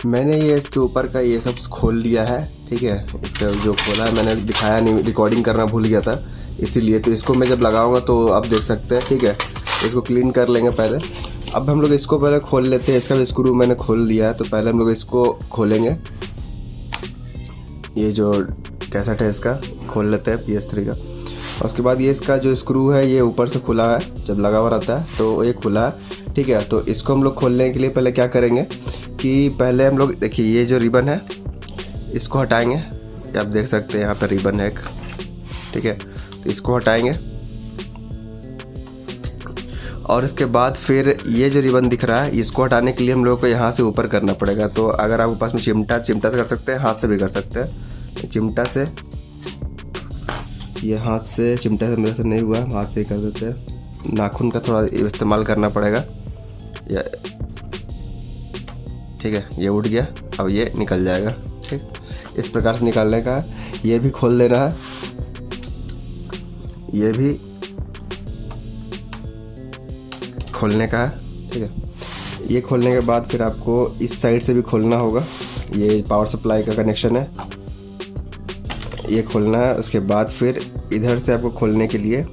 मैंने ये इसके ऊपर का ये सब खोल लिया है, ठीक है। इसका जो खोला है मैंने दिखाया नहीं, रिकॉर्डिंग करना भूल गया था इसीलिए। तो इसको मैं जब लगाऊंगा तो आप देख सकते हैं, ठीक है। इसको क्लीन कर लेंगे पहले। अब हम लोग इसको पहले खोल लेते हैं। इसका भी स्क्रू मैंने खोल लिया है, तो पहले हम लोग इसको खोलेंगे। ये जो कैसेट है इसका खोल लेते हैं PS3 का। और उसके बाद ये इसका जो स्क्रू है ये ऊपर से खुला है, जब लगा हुआ रहता है तो ये खुला है, ठीक है। तो इसको हम लोग खोलने के लिए पहले क्या करेंगे कि पहले हम लोग देखिए ये जो रिबन है इसको हटाएंगे। ये आप देख सकते हैं यहाँ पर रिबन है एक, ठीक है। तो इसको हटाएंगे और इसके बाद फिर ये जो रिबन दिख रहा है इसको हटाने के लिए हम लोगों को यहाँ से ऊपर करना पड़ेगा। तो अगर आपके पास में चिमटा से कर सकते हैं, हाथ से भी कर सकते हैं। चिमटा से, ये हाथ से, चिमटा से मेरे से नहीं हुआ, हाथ से ही कर देते हैं। नाखून का थोड़ा इस्तेमाल करना पड़ेगा, या ठीक है। ये उठ गया, अब ये निकल जाएगा, ठीक। इस प्रकार से निकालने का। ये भी खोल देना है, ये भी खोलने का है, ठीक है। ये खोलने के बाद फिर आपको इस साइड से भी खोलना होगा। ये पावर सप्लाई का कनेक्शन है, ये खोलना है। उसके बाद फिर इधर से आपको खोलने के लिए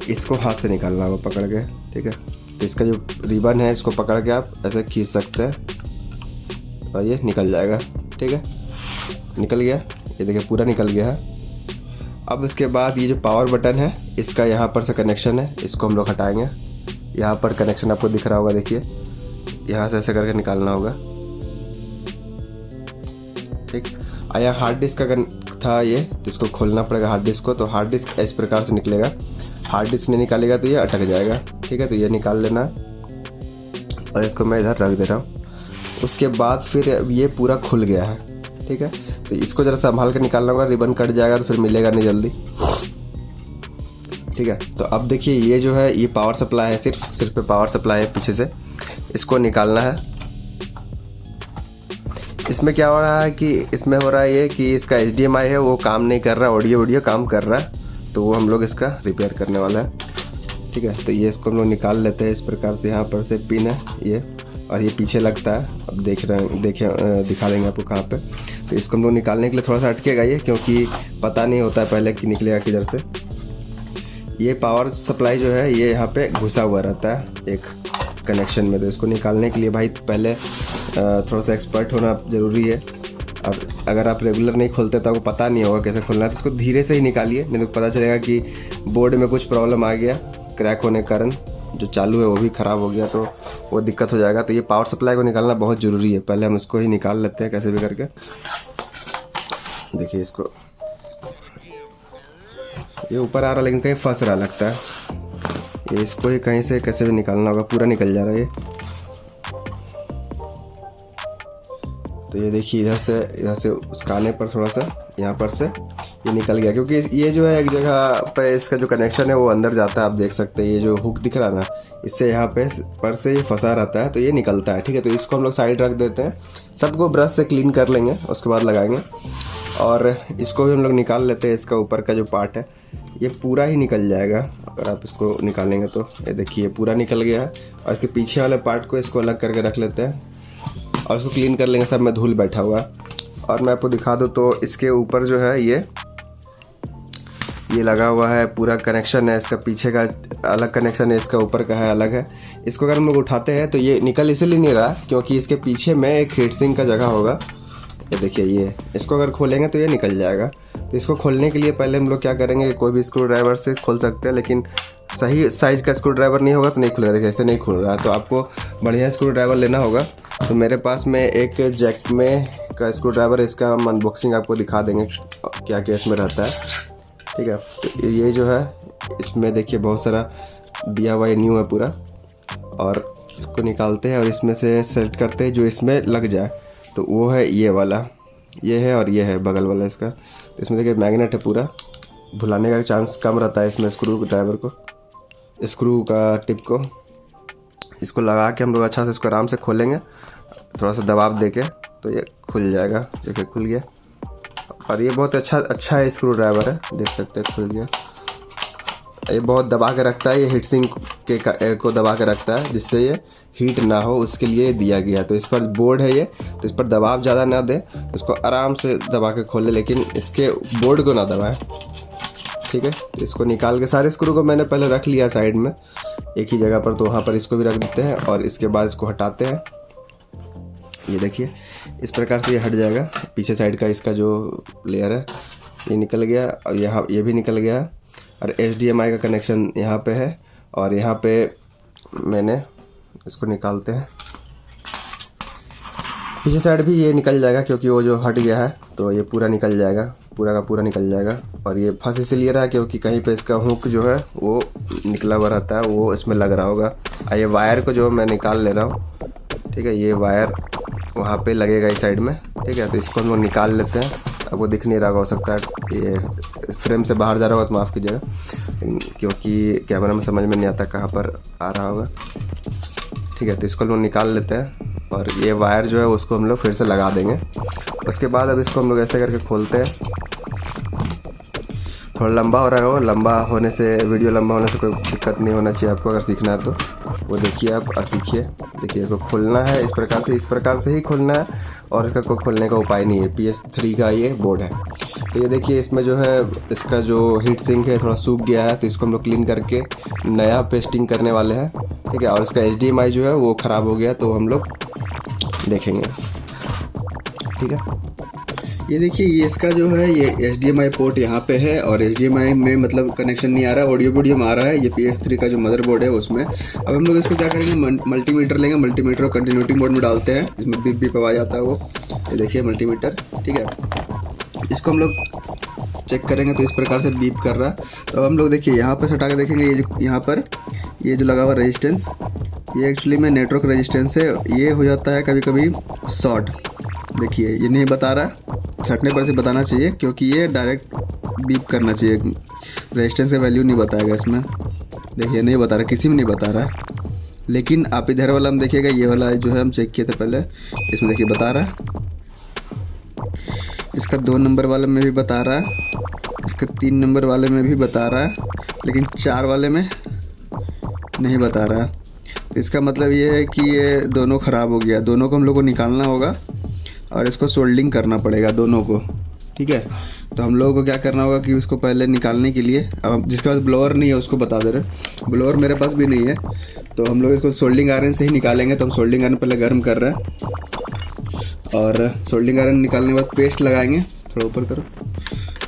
इसको हाथ से निकालना होगा पकड़ के, ठीक है। तो इसका जो रिबन है इसको पकड़ के आप ऐसे खींच सकते हैं और ये निकल जाएगा, ठीक है। निकल गया, ये देखिए पूरा निकल गया है। अब इसके बाद ये जो पावर बटन है इसका यहाँ पर से कनेक्शन है, इसको हम लोग हटाएंगे। यहाँ पर कनेक्शन आपको दिख रहा होगा, देखिए यहाँ से ऐसे करके निकालना होगा, ठीक। यहाँ हार्ड डिस्क का था ये, तो इसको खोलना पड़ेगा हार्ड डिस्क को। तो हार्ड डिस्क इस प्रकार से निकलेगा। हार्ड डिस्क नहीं निकालेगा तो ये अटक जाएगा, ठीक है। तो ये निकाल लेना और इसको मैं इधर रख दे रहा हूँ। उसके बाद फिर ये पूरा खुल गया है, ठीक है। तो इसको ज़रा संभाल कर निकालना होगा, रिबन कट जाएगा तो फिर मिलेगा नहीं जल्दी, ठीक है। तो अब देखिए ये जो है ये पावर सप्लाई है, सिर्फ पे पावर सप्लाई है पीछे से, इसको निकालना है। इसमें क्या हो रहा है कि इसमें हो रहा है ये कि इसका HDMI है वो काम नहीं कर रहा, ऑडियो काम कर रहा है, तो वो हम लोग इसका रिपेयर करने वाला है, ठीक है। तो ये इसको हम लोग निकाल लेते हैं इस प्रकार से। यहाँ पर से पिन है ये, और ये पीछे लगता है। अब दिखा देंगे आपको कहाँ पे। तो इसको हम लोग निकालने के लिए थोड़ा सा अटकेगा ये, क्योंकि पता नहीं होता है पहले कि निकलेगा किधर से। ये पावर सप्लाई जो है ये यहाँ पे घुसा हुआ रहता है एक कनेक्शन में। तो इसको निकालने के लिए भाई पहले थोड़ा सा एक्सपर्ट होना ज़रूरी है। और अगर आप रेगुलर नहीं खोलते तो आपको पता नहीं होगा कैसे खोलना है। तो इसको धीरे से ही निकालिए, नहीं तो पता चलेगा कि बोर्ड में कुछ प्रॉब्लम आ गया, क्रैक होने के कारण जो चालू है वो भी ख़राब हो गया, तो वो दिक्कत हो जाएगा। तो ये पावर सप्लाई को निकालना बहुत ज़रूरी है। पहले हम इसको ही निकाल लेते हैं कैसे भी करके। देखिए इसको, ये ऊपर आ रहा लेकिन कहीं फंस रहा लगता है। ये इसको ही कहीं से कैसे भी निकालना होगा, पूरा निकल जा रहा है ये। तो ये देखिए इधर से उसकाने पर थोड़ा सा यहाँ पर से ये निकल गया, क्योंकि ये जो है एक जगह पे इसका जो कनेक्शन है वो अंदर जाता है। आप देख सकते हैं ये जो हुक दिख रहा है ना, इससे यहाँ पे पर से ये फंसा रहता है, तो ये निकलता है, ठीक है। तो इसको हम लोग साइड रख देते हैं। सबको ब्रश से क्लीन कर लेंगे, उसके बाद लगाएंगे। और इसको भी हम लोग निकाल लेते हैं। इसका ऊपर का जो पार्ट है ये पूरा ही निकल जाएगा अगर आप इसको निकालेंगे तो। ये देखिए पूरा निकल गया है। और इसके पीछे वाले पार्ट को इसको अलग करके रख लेते हैं और इसको क्लीन कर लेंगे। सब में धूल बैठा हुआ है। और मैं आपको दिखा दूँ तो इसके ऊपर जो है ये लगा हुआ है, पूरा कनेक्शन है। इसका पीछे का अलग कनेक्शन है, इसका ऊपर का है अलग है। इसको अगर हम लोग उठाते हैं तो ये निकल इसलिए नहीं रहा क्योंकि इसके पीछे में एक हीट सिंक का जगह होगा। ये देखिए ये, इसको अगर खोलेंगे तो ये निकल जाएगा। तो इसको खोलने के लिए पहले हम लोग क्या करेंगे, कोई भी स्क्रू ड्राइवर से खोल सकते हैं, लेकिन सही साइज़ का स्क्रू ड्राइवर नहीं होगा तो नहीं खुलेगा। देखिए ऐसे नहीं खुल रहा है, तो आपको बढ़िया स्क्रू ड्राइवर लेना होगा। तो मेरे पास में एक जैक में का स्क्रू ड्राइवर, इसका हम अनबॉक्सिंग आपको दिखा देंगे क्या क्या इसमें रहता है, ठीक है। तो ये जो है इसमें देखिए बहुत सारा दिया हुआ, न्यू है पूरा। और इसको निकालते हैं और इसमें से सेलेक्ट करते हैं जो इसमें लग जाए। तो वो है ये वाला, ये है और ये है बगल वाला इसका। तो इसमें देखिए मैग्नेट है पूरा, भुलाने का चांस कम रहता है इसमें। स्क्रू ड्राइवर को, स्क्रू का टिप को, इसको लगा के हम लोग अच्छा से इसको आराम से खोलेंगे, थोड़ा सा दबाव देके, तो ये खुल जाएगा। देखिए खुल गया। और ये बहुत अच्छा है स्क्रू ड्राइवर है, देख सकते हैं खुल गया। ये बहुत दबा के रखता है, ये हीट सिंक को दबा के रखता है जिससे ये हीट ना हो, उसके लिए दिया गया। तो इस पर बोर्ड है ये, तो इस पर दबाव ज़्यादा ना दे, इसको आराम से दबा के खोले, लेकिन इसके बोर्ड को ना दबाए, ठीक है। तो इसको निकाल के सारे स्क्रू को मैंने पहले रख लिया साइड में एक ही जगह पर, तो वहाँ पर इसको भी रख देते हैं और इसके बाद इसको हटाते हैं। ये देखिए इस प्रकार से ये हट जाएगा। पीछे साइड का इसका जो लेयर है ये निकल गया, और यहाँ ये भी निकल गया, और HDMI का कनेक्शन यहाँ पे है, और यहाँ पे मैंने इसको निकालते हैं। पीछे साइड भी ये निकल जाएगा क्योंकि वो जो हट गया है तो ये पूरा निकल जाएगा, पूरा का पूरा निकल जाएगा। और ये फंस इसलिए रहा क्योंकि कहीं पे इसका हुक जो है वो निकला हुआ रहता है, वो इसमें लग रहा होगा। ये वायर को जो मैं निकाल ले रहा हूँ, ठीक है, ये वायर वहाँ पे लगेगा इस साइड में, ठीक है। तो इसको हम लोग निकाल लेते हैं। अब वो दिख नहीं रहा, हो सकता है ये फ्रेम से बाहर जा रहा होगा तो माफ़ कीजिएगा, क्योंकि कैमरा में समझ में नहीं आता कहाँ पर आ रहा होगा, ठीक है। तो इसको हम लोग निकाल लेते हैं और ये वायर जो है उसको हम लोग फिर से लगा देंगे। उसके बाद अब इसको हम लोग ऐसे करके खोलते हैं। थोड़ा लंबा हो रहा है, वो लंबा होने से, वीडियो लंबा होने से कोई दिक्कत नहीं होना चाहिए आपको। अगर सीखना है तो वो देखिए आप और सीखिए। देखिए इसको खोलना है इस प्रकार से ही खोलना है, और इसका कोई खोलने का उपाय नहीं है। PS3 का ये बोर्ड है। तो ये देखिए इसमें जो है इसका जो हीट सिंक है थोड़ा सूख गया है, तो इसको हम लोग क्लीन करके नया पेस्टिंग करने वाले हैं, ठीक है। और इसका HDMI जो है वो ख़राब हो गया, तो हम लोग देखेंगे, ठीक है। ये देखिए ये इसका जो है ये HDMI पोर्ट यहाँ पे है, और HDMI में मतलब कनेक्शन नहीं आ रहा है, ऑडियो वीडियो में आ रहा है। ये PS3 का जो मदरबोर्ड है उसमें। अब हम लोग इसको क्या करेंगे, मल्टीमीटर लेंगे, मल्टीमीटर को कंटिन्यूटी मोड में डालते हैं, जिसमें बीप बीप आवाज़ आता है वो। ये देखिए मल्टीमीटर, ठीक है। इसको हम लोग चेक करेंगे तो इस प्रकार से बीप कर रहा है। तो हम लोग देखिए यहाँ पर सटा के देखेंगे, ये जो यहाँ पर ये जो लगा हुआ रेजिस्टेंस, ये एक्चुअली में नेटवर्क रेजिस्टेंस है। ये हो जाता है कभी कभी शॉर्ट। देखिए ये नहीं बता रहा, सटने पर से बताना चाहिए क्योंकि ये डायरेक्ट बीप करना चाहिए। रेजिस्टेंस का वैल्यू नहीं बताएगा इसमें, देखिए नहीं बता रहा, किसी में नहीं बता रहा। लेकिन आप इधर वाला हम देखिएगा, ये वाला जो है हम चेक किए थे पहले, इसमें देखिए बता रहा। इसका 2 नंबर वाले में भी बता रहा है, इसका 3 नंबर वाले में भी बता रहा है, लेकिन 4 वाले में नहीं बता रहा। तो इसका मतलब ये है कि ये दोनों ख़राब हो गया। दोनों को हम लोग को निकालना होगा और इसको सोल्डिंग करना पड़ेगा दोनों को, ठीक है। तो हम लोगों को क्या करना होगा कि उसको पहले निकालने के लिए, अब जिसके पास ब्लोअर नहीं है उसको बता दे रहे, ब्लोअर मेरे पास भी नहीं है, तो हम लोग इसको सोल्डिंग आयरन से ही निकालेंगे। तो हम सोल्डिंग आयरन पहले गर्म कर रहे हैं, और सोल्डिंग आयरन निकालने के बाद पेस्ट लगाएंगे, थोड़ा ऊपर करो,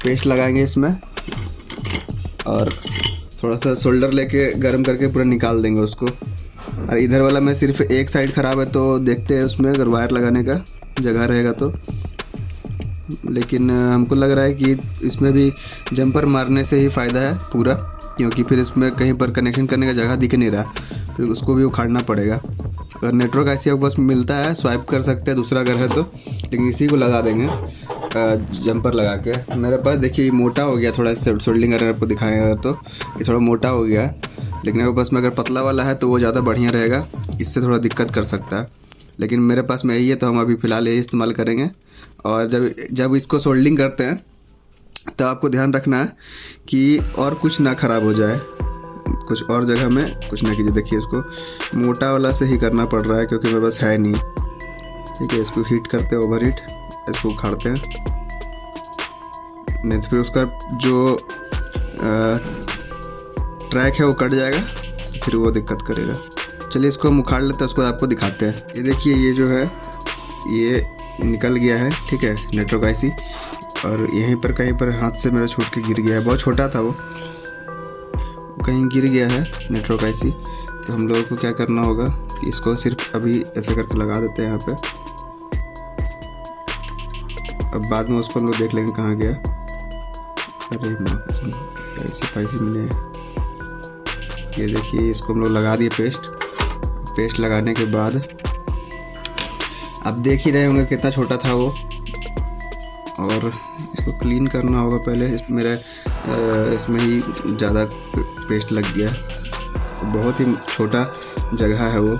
पेस्ट लगाएंगे इसमें, और थोड़ा सा सोल्डर लेके गर्म करके पूरा निकाल देंगे उसको। और इधर वाला में सिर्फ एक साइड ख़राब है, तो देखते हैं उसमें अगर वायर लगाने का जगह रहेगा तो। लेकिन हमको लग रहा है कि इसमें भी जंपर मारने से ही फ़ायदा है पूरा, क्योंकि फिर इसमें कहीं पर कनेक्शन करने का जगह दिख नहीं रहा, फिर उसको भी उखाड़ना पड़ेगा। अगर नेटवर्क ऐसे आपको बस मिलता है, स्वाइप कर सकते हैं दूसरा अगर है तो, लेकिन इसी को लगा देंगे जंपर लगा के। मेरे पास देखिए मोटा हो गया थोड़ा, सोल्डिंग अगर आपको दिखाएगा तो ये थोड़ा मोटा हो गया, लेकिन मेरे पास में अगर पतला वाला है तो वो ज़्यादा बढ़िया रहेगा, इससे थोड़ा दिक्कत कर सकता है। लेकिन मेरे पास में यही है, तो हम अभी फ़िलहाल यही इस्तेमाल करेंगे। और जब इसको सोल्डिंग करते हैं तो आपको ध्यान रखना है कि और कुछ ना ख़राब हो जाए, कुछ और जगह में कुछ ना कीजिए। देखिए इसको मोटा वाला से ही करना पड़ रहा है क्योंकि मेरे पास है नहीं, ठीक है। इसको हीट करते हैं, ओवर हीट, इसको उखाड़ते हैं, नहीं तो फिर उसका जो ट्रैक है वो कट जाएगा, फिर वो दिक्कत करेगा। चलिए इसको हम उखाड़ लेते हैं, उसको आपको दिखाते हैं। ये देखिए ये जो है ये निकल गया है, ठीक है, नेटवर्क IC। और यहीं पर कहीं पर हाथ से मेरा छूट के गिर गया है, बहुत छोटा था वो, कहीं गिर गया है नेटवर्क IC। तो हम लोगों को क्या करना होगा कि इसको सिर्फ अभी ऐसे करके लगा देते हैं यहाँ पे, अब बाद में उसको हम लोग देख लेंगे कहाँ गया। अरे पैसे मिले, ये देखिए इसको हम लोग लगा दिए पेस्ट लगाने के बाद अब देख ही रहे होंगे कितना छोटा था वो। और इसको क्लीन करना होगा पहले, इसमें ही ज़्यादा पेस्ट लग गया, बहुत ही छोटा जगह है वो।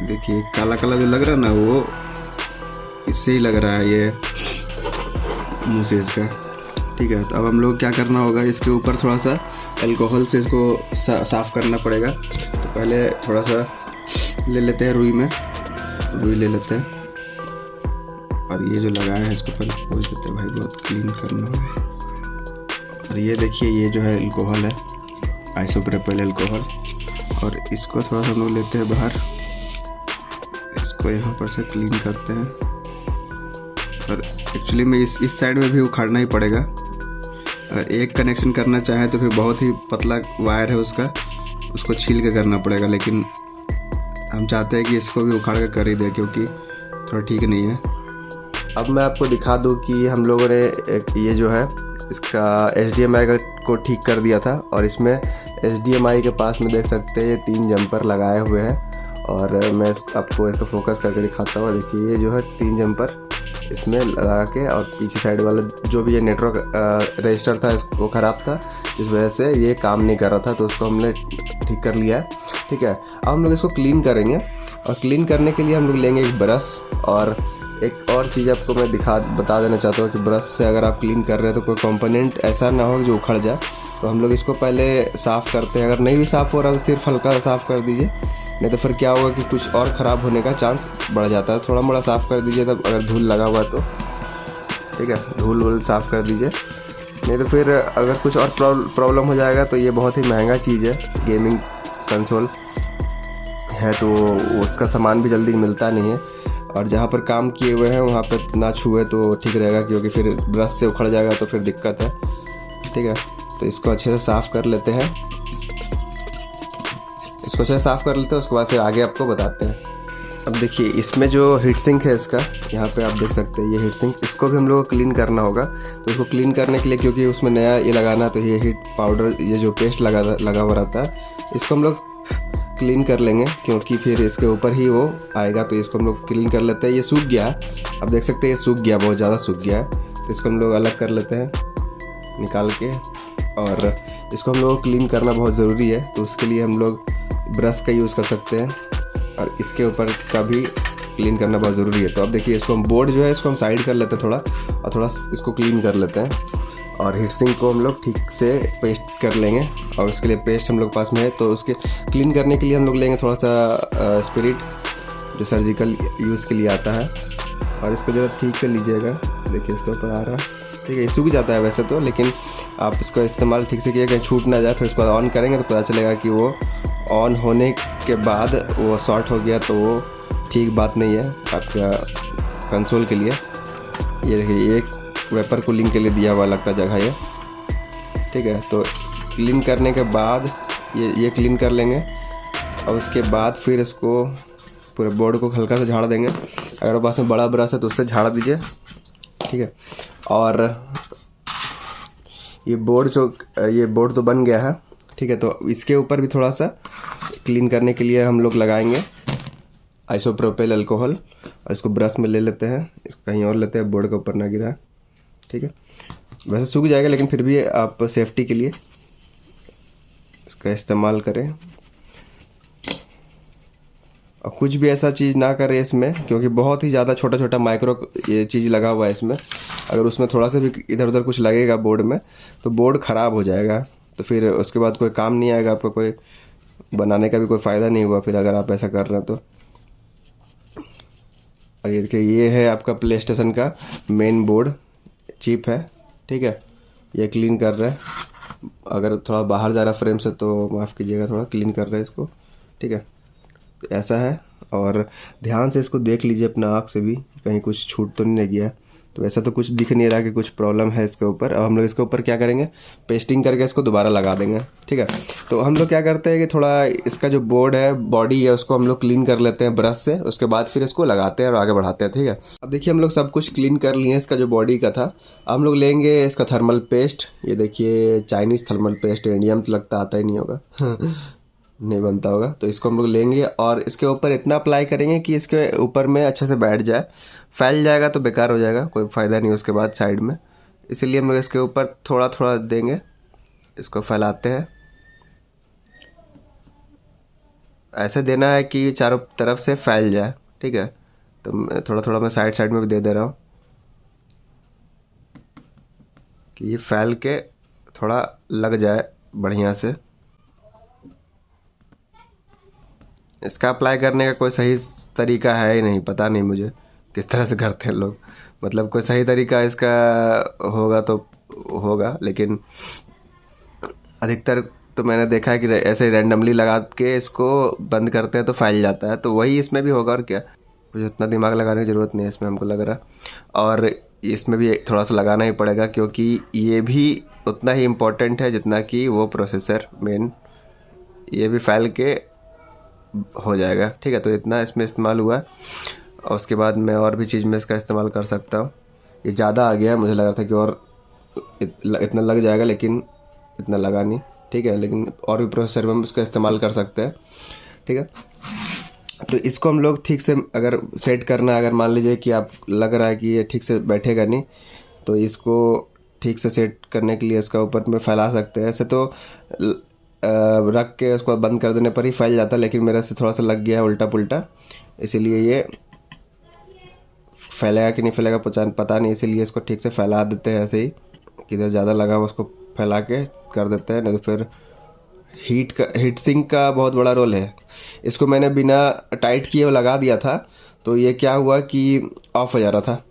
देखिए काला काला जो लग रहा है ना, वो इससे ही लग रहा है ये मुँह से इसका। ठीक है, तो अब हम लोग क्या करना होगा, इसके ऊपर थोड़ा सा अल्कोहल से इसको साफ़ करना पड़ेगा। तो पहले थोड़ा सा ले लेते हैं रुई ले लेते हैं, और ये जो लगाए हैं इसको पहले पोंछ देते हैं भाई, बहुत क्लीन करना है। और ये देखिए, ये जो है अल्कोहल है, आइसोप्रोपाइल अल्कोहल, और इसको थोड़ा सा हम लोग लेते हैं बाहर, इसको यहाँ पर से क्लीन करते हैं। और एक्चुअली में इस साइड में भी उखाड़ना ही पड़ेगा। अगर एक कनेक्शन करना चाहें तो फिर बहुत ही पतला वायर है उसको छील के करना पड़ेगा, लेकिन हम चाहते हैं कि इसको भी उखाड़ के कर ही दें, क्योंकि थोड़ा ठीक नहीं है। अब मैं आपको दिखा दूं कि हम लोगों ने ये जो है इसका HDMI को ठीक कर दिया था, और इसमें HDMI के पास में देख सकते हैं ये 3 जंपर लगाए हुए हैं। और मैं आपको इसको फोकस करके दिखाता हूँ। देखिए, ये जो है 3 जंपर इसमें लगा के, और पीछे साइड वाला जो भी ये नेटवर्क रजिस्टर था इसको ख़राब था, इस वजह से ये काम नहीं कर रहा था, तो उसको हमने ठीक कर लिया है। ठीक है, अब हम लोग इसको क्लीन करेंगे, और क्लीन करने के लिए हम लोग लेंगे एक ब्रश। और एक और चीज़ आपको मैं बता देना चाहता हूँ कि ब्रश से अगर आप क्लीन कर रहे हैं तो कोई कंपोनेंट ऐसा ना हो जो उखड़ जाए। तो हम लोग इसको पहले साफ़ करते हैं। अगर नहीं भी साफ़ हो रहा तो सिर्फ हल्का सा साफ़ कर दीजिए, नहीं तो फिर क्या होगा कि कुछ और ख़राब होने का चांस बढ़ जाता है। थोड़ा मोड़ा साफ़ कर दीजिए, तब अगर धूल लगा हुआ है तो ठीक है, धूल वूल साफ़ कर दीजिए, नहीं तो फिर अगर कुछ और प्रॉब्लम हो जाएगा तो ये बहुत ही महंगा चीज़ है, गेमिंग कंसोल है, तो उसका सामान भी जल्दी मिलता नहीं है। और जहाँ पर काम किए हुए हैं वहाँ पर ना छुए तो ठीक रहेगा, क्योंकि फिर ब्रश से उखड़ जाएगा तो फिर दिक्कत है। ठीक है, तो इसको अच्छे से साफ़ कर लेते हैं, उसके बाद फिर आगे आपको बताते हैं। अब देखिए, इसमें जो हीट सिंक है इसका, यहाँ पे आप देख सकते हैं ये हीट सिंक, इसको भी हम लोग को क्लीन करना होगा। तो इसको क्लीन करने के लिए, क्योंकि उसमें नया ये लगाना, तो ये हीट पाउडर, ये जो पेस्ट लगा हुआ रहता है, इसको हम लोग क्लीन कर लेंगे, क्योंकि फिर इसके ऊपर ही वो आएगा। तो इसको हम लोग क्लीन कर लेते हैं। ये सूख गया, आप देख सकते हैं ये सूख गया, बहुत ज़्यादा सूख गया है। तो इसको हम लोग अलग कर लेते हैं निकाल के, और इसको हम लोग को क्लीन करना बहुत ज़रूरी है। तो उसके लिए हम लोग ब्रश का यूज़ कर सकते हैं, और इसके ऊपर का भी क्लीन करना बहुत ज़रूरी है। तो अब देखिए, इसको हम बोर्ड जो है इसको हम साइड कर लेते हैं थोड़ा, और थोड़ा इसको क्लीन कर लेते हैं, और हीट सिंक को हम लोग ठीक से पेस्ट कर लेंगे। और उसके लिए पेस्ट हम लोग पास में है, तो उसके क्लीन करने के लिए हम लोग लेंगे थोड़ा सा स्पिरिट, जो सर्जिकल यूज़ के लिए आता है, और इसको ज़रा ठीक से लीजिएगा। देखिए, इसके ऊपर आ रहा है, ठीक है, ये सूख जाता है वैसे तो, लेकिन आप इसको इस्तेमाल ठीक से किया, कहीं छूट ना जाए। फिर उसको ऑन करेंगे तो पता चलेगा कि वो ऑन होने के बाद वो शॉर्ट हो गया, तो वो ठीक बात नहीं है आपका कंसोल के लिए। ये देखिए, एक वेपर कूलिंग के लिए दिया हुआ लगता जगह ये। ठीक है, तो क्लीन करने के बाद ये क्लीन कर लेंगे, और उसके बाद फिर इसको पूरे बोर्ड को हल्का से झाड़ देंगे। अगर पास में बड़ा ब्रश है तो उससे झाड़ दीजिए। ठीक है, और ये बोर्ड तो बन गया है। ठीक है, तो इसके ऊपर भी थोड़ा सा क्लीन करने के लिए हम लोग लगाएंगे आइसोप्रोपाइल अल्कोहल, और इसको ब्रश में ले लेते हैं, इसको कहीं और लेते हैं, बोर्ड के ऊपर ना गिरा। ठीक है, वैसे सूख जाएगा, लेकिन फिर भी आप सेफ्टी के लिए इसका इस्तेमाल करें, और कुछ भी ऐसा चीज़ ना करें इसमें, क्योंकि बहुत ही ज़्यादा छोटा छोटा माइक्रो ये चीज़ लगा हुआ है इसमें। अगर उसमें थोड़ा सा भी इधर उधर कुछ लगेगा बोर्ड में, तो बोर्ड ख़राब हो जाएगा, तो फिर उसके बाद कोई काम नहीं आएगा आपको, कोई बनाने का भी कोई फ़ायदा नहीं हुआ फिर, अगर आप ऐसा कर रहे हैं तो। और ये देखिए, ये है आपका प्ले स्टेशन का मेन बोर्ड, चिप है। ठीक है, ये क्लीन कर रहे हैं, अगर थोड़ा बाहर जा रहा फ्रेम से तो माफ़ कीजिएगा, थोड़ा क्लीन कर रहे हैं इसको। ठीक है, तो ऐसा है, और ध्यान से इसको देख लीजिए अपना आँख से भी, कहीं कुछ छूट तो नहीं गया। तो ऐसा तो कुछ दिख नहीं रहा कि कुछ प्रॉब्लम है इसके ऊपर। अब हम लोग इसके ऊपर क्या करेंगे, पेस्टिंग करके इसको दोबारा लगा देंगे। ठीक है, तो हम लोग क्या करते हैं कि थोड़ा इसका जो बोर्ड है, बॉडी है, उसको हम लोग क्लीन कर लेते हैं ब्रश से, उसके बाद फिर इसको लगाते हैं और आगे बढ़ाते हैं। ठीक है, अब देखिए, हम लोग सब कुछ क्लीन कर लिए हैं, इसका जो बॉडी का था। अब हम लोग लेंगे इसका थर्मल पेस्ट। ये देखिए, चाइनीज़ थर्मल पेस्ट, इंडिया में तो लगता आता ही नहीं होगा नहीं बनता होगा। तो इसको हम लोग लेंगे और इसके ऊपर इतना अप्लाई करेंगे कि इसके ऊपर में अच्छे से बैठ जाए। फैल जाएगा तो बेकार हो जाएगा, कोई फ़ायदा नहीं उसके बाद साइड में। इसीलिए हम लोग इसके ऊपर थोड़ा थोड़ा देंगे, इसको फैलाते हैं। ऐसे देना है कि चारों तरफ से फैल जाए। ठीक है, तो मैं थोड़ा मैं साइड में भी दे रहा हूँ कि ये फैल के थोड़ा लग जाए बढ़िया से। इसका अप्लाई करने का कोई सही तरीका है ही नहीं, पता नहीं मुझे किस तरह से करते हैं लोग। मतलब कोई सही तरीका इसका होगा तो होगा, लेकिन अधिकतर तो मैंने देखा है कि ऐसे रैंडमली लगा के इसको बंद करते हैं तो फैल जाता है। तो वही इसमें भी होगा और क्या, मुझे उतना दिमाग लगाने की ज़रूरत नहीं है इसमें, हमको लग रहा। और इसमें भी थोड़ा सा लगाना ही पड़ेगा क्योंकि ये भी उतना ही इम्पोर्टेंट है जितना कि वो प्रोसेसर मेन, ये भी फैल के हो जाएगा। ठीक है, तो इतना इसमें इस्तेमाल हुआ और उसके बाद मैं और भी चीज़ में इसका इस्तेमाल कर सकता हूँ। ये ज़्यादा आ गया है, मुझे लग रहा था कि और इतना लग जाएगा, लेकिन इतना लगा नहीं। ठीक है, लेकिन और भी प्रोसेसर में हम इसका इस्तेमाल कर सकते हैं। ठीक है, तो इसको हम लोग ठीक से अगर सेट करना, अगर मान लीजिए कि आप लग रहा है कि ये ठीक से बैठेगा नहीं, तो इसको ठीक से सेट करने के लिए इसका ऊपर में फैला सकते हैं। ऐसे तो रख के उसको बंद कर देने पर ही फैल जाता, लेकिन मेरे से थोड़ा सा लग गया है उल्टा पुल्टा, इसीलिए ये फैलेगा कि नहीं फैलेगा पता नहीं। इसीलिए इसको ठीक से फैला देते हैं ऐसे ही, किधर ज़्यादा लगा हुआ उसको फैला के कर देते हैं, नहीं तो फिर हीट सिंक का बहुत बड़ा रोल है। इसको मैंने बिना टाइट किए लगा दिया था, तो ये क्या हुआ कि ऑफ हो जा रहा था।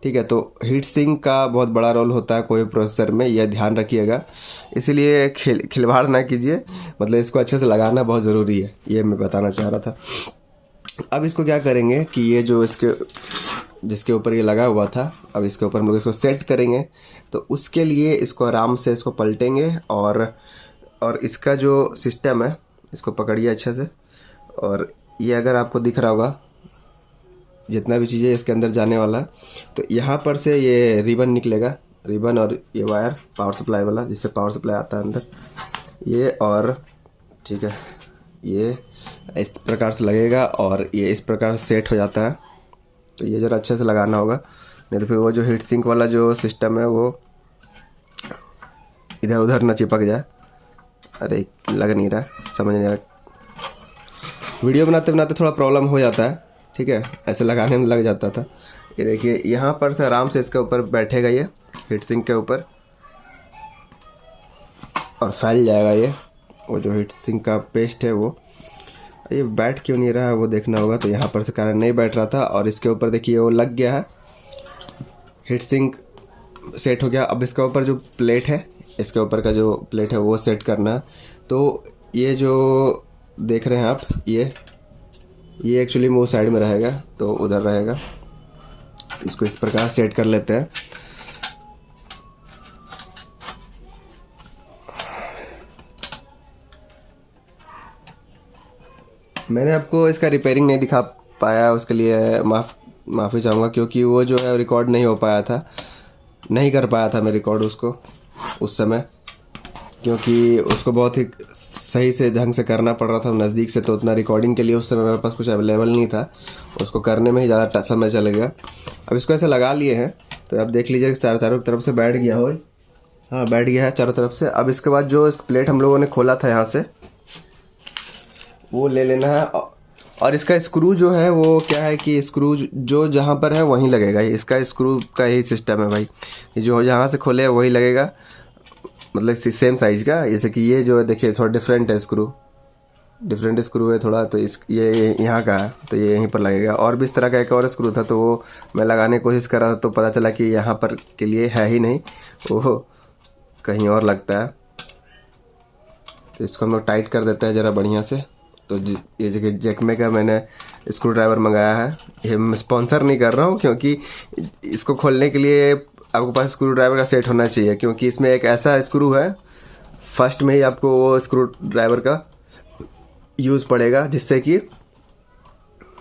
ठीक है, तो हीट सिंक का बहुत बड़ा रोल होता है कोई प्रोसेसर में, यह ध्यान रखिएगा। इसीलिए खिलवाड़ ना कीजिए, मतलब इसको अच्छे से लगाना बहुत ज़रूरी है, ये मैं बताना चाह रहा था। अब इसको क्या करेंगे कि ये जो जिसके ऊपर ये लगा हुआ था, अब इसके ऊपर हम लोग इसको सेट करेंगे। तो उसके लिए इसको आराम से इसको पलटेंगे और इसका जो सिस्टम है इसको पकड़िए अच्छे से। और ये अगर आपको दिख रहा होगा जितना भी चीज़ें इसके अंदर जाने वाला है, तो यहाँ पर से ये रिबन निकलेगा, रिबन और ये वायर पावर सप्लाई वाला, जिससे पावर सप्लाई आता है अंदर ये। और ठीक है, ये इस प्रकार से लगेगा और ये इस प्रकार से सेट हो जाता है। तो ये ज़रा अच्छे से लगाना होगा, नहीं तो फिर वो जो हीट सिंक वाला जो सिस्टम है वो इधर उधर ना चिपक जाए। अरे लग नहीं रहा, समझ नहीं आ रहा, वीडियो बनाते बनाते थोड़ा प्रॉब्लम हो जाता है। ठीक है, ऐसे लगाने में लग जाता था। ये देखिए यहाँ पर से आराम से इसके ऊपर बैठेगा ये हीट सिंक के ऊपर और फैल जाएगा ये, वो जो हीट सिंक का पेस्ट है वो। ये बैठ क्यों नहीं रहा है वो देखना होगा। तो यहाँ पर से कारण नहीं बैठ रहा था और इसके ऊपर देखिए वो लग गया है, हीट सिंक सेट हो गया। अब इसके ऊपर जो प्लेट है, इसके ऊपर का जो प्लेट है वो सेट करना है। तो ये जो देख रहे हैं आप, ये एक्चुअली वो साइड में रहेगा, तो उधर रहेगा। तो इसको इस प्रकार सेट कर लेते हैं। मैंने आपको इसका रिपेयरिंग नहीं दिखा पाया, उसके लिए माफ़ी चाहूँगा, क्योंकि वो जो है रिकॉर्ड नहीं हो पाया था, नहीं कर पाया था मैं रिकॉर्ड उसको उस समय, क्योंकि उसको बहुत ही सही से ढंग से करना पड़ रहा था नज़दीक से। तो उतना रिकॉर्डिंग के लिए उस समय मेरे पास कुछ अवेलेबल नहीं था, उसको करने में ही ज़्यादा समय चल गया। अब इसको ऐसे लगा लिए हैं, तो आप देख लीजिए चारों तरफ से बैठ गया हो। हाँ, बैठ गया है चारों तरफ से। अब इसके बाद जो इस प्लेट हम लोगों ने खोला था यहाँ से, वो ले लेना है। और इसका स्क्रू जो है वो क्या है कि स्क्रू जो जहाँ पर है वहीं लगेगा। इसका स्क्रू का ही सिस्टम है भाई, जो जहाँ से खोले वही लगेगा, मतलब सेम साइज का। जैसे कि ये जो है देखिए थोड़ा डिफरेंट है, डिफरेंट स्क्रू है थोड़ा, तो ये यहाँ का है, तो ये यहीं पर लगेगा। और भी इस तरह का एक और स्क्रू था, तो वो मैं लगाने की कोशिश कर रहा था, तो पता चला कि यहाँ पर के लिए है ही नहीं, वो कहीं और लगता है। तो इसको हम लोग टाइट कर देते हैं ज़रा बढ़िया से। तो ये जगह जैकमे का मैंने स्क्रू ड्राइवर मंगाया है, ये मैं स्पॉन्सर नहीं कर रहा हूँ, क्योंकि इसको खोलने के लिए आपके पास स्क्रू ड्राइवर का सेट होना चाहिए, क्योंकि इसमें एक ऐसा स्क्रू है, फर्स्ट में ही आपको वो स्क्रू ड्राइवर का यूज़ पड़ेगा, जिससे कि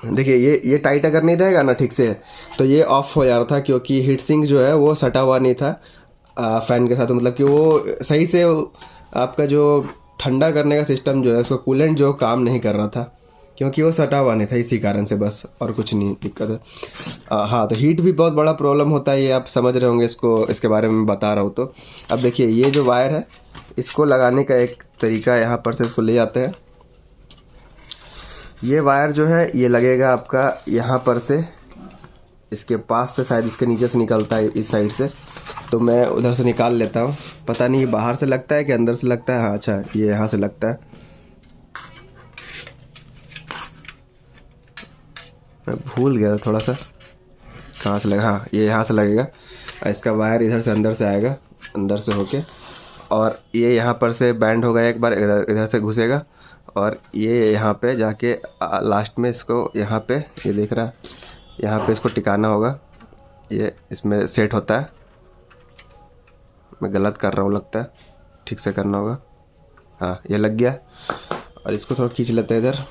देखिए ये टाइट अगर नहीं रहेगा ना ठीक से, तो ये ऑफ हो जा रहा था, क्योंकि हीट सिंक जो है वो सटा हुआ नहीं था फ़ैन के साथ। मतलब कि वो सही से आपका जो ठंडा करने का सिस्टम जो है, उसका कूलेंट जो काम नहीं कर रहा था, क्योंकि वो सटा हुआ नहीं था, इसी कारण से, बस और कुछ नहीं दिक्कत है। हाँ, तो हीट भी बहुत बड़ा प्रॉब्लम होता है, ये आप समझ रहे होंगे, इसके बारे में बता रहा हूँ। तो अब देखिए ये जो वायर है, इसको लगाने का एक तरीका, यहाँ पर से इसको ले जाते हैं। ये वायर जो है ये लगेगा आपका यहाँ पर से इसके पास से शायद इसके नीचे से निकलता है इस साइड से, तो मैं उधर से निकाल लेता हूँ। पता नहीं ये बाहर से लगता है कि अंदर से लगता है। हाँ अच्छा, ये यहाँ से लगता है। मैं भूल गया था थोड़ा सा कहाँ से लगा। हाँ ये यहाँ से लगेगा, इसका वायर इधर से अंदर से आएगा, अंदर से होके, और ये यहाँ पर से बैंड होगा एक बार, इधर इधर से घुसेगा, और ये यहाँ पे जाके लास्ट में इसको यहाँ पे, ये देख रहा है, यहाँ पे इसको टिकाना होगा। ये इसमें सेट होता है। मैं गलत कर रहा हूँ लगता है, ठीक से करना होगा। हाँ ये लग गया, और इसको थोड़ा खींच लेते हैं इधर।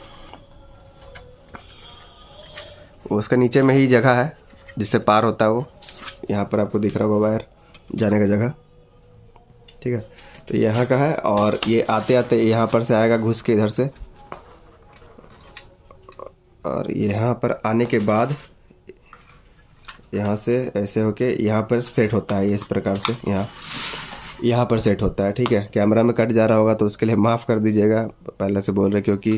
वो उसका नीचे में ही जगह है जिससे पार होता है वो, यहाँ पर आपको दिख रहा होगा वायर जाने का जगह, ठीक है। तो यहाँ का है, और ये आते आते यहाँ पर से आएगा घुस के इधर से, और यहाँ पर आने के बाद यहाँ से ऐसे होके यहाँ पर सेट होता है। ये इस प्रकार से यहाँ पर सेट होता है, ठीक है। कैमरा में कट जा रहा होगा तो उसके लिए माफ़ कर दीजिएगा, पहले से बोल रहे, क्योंकि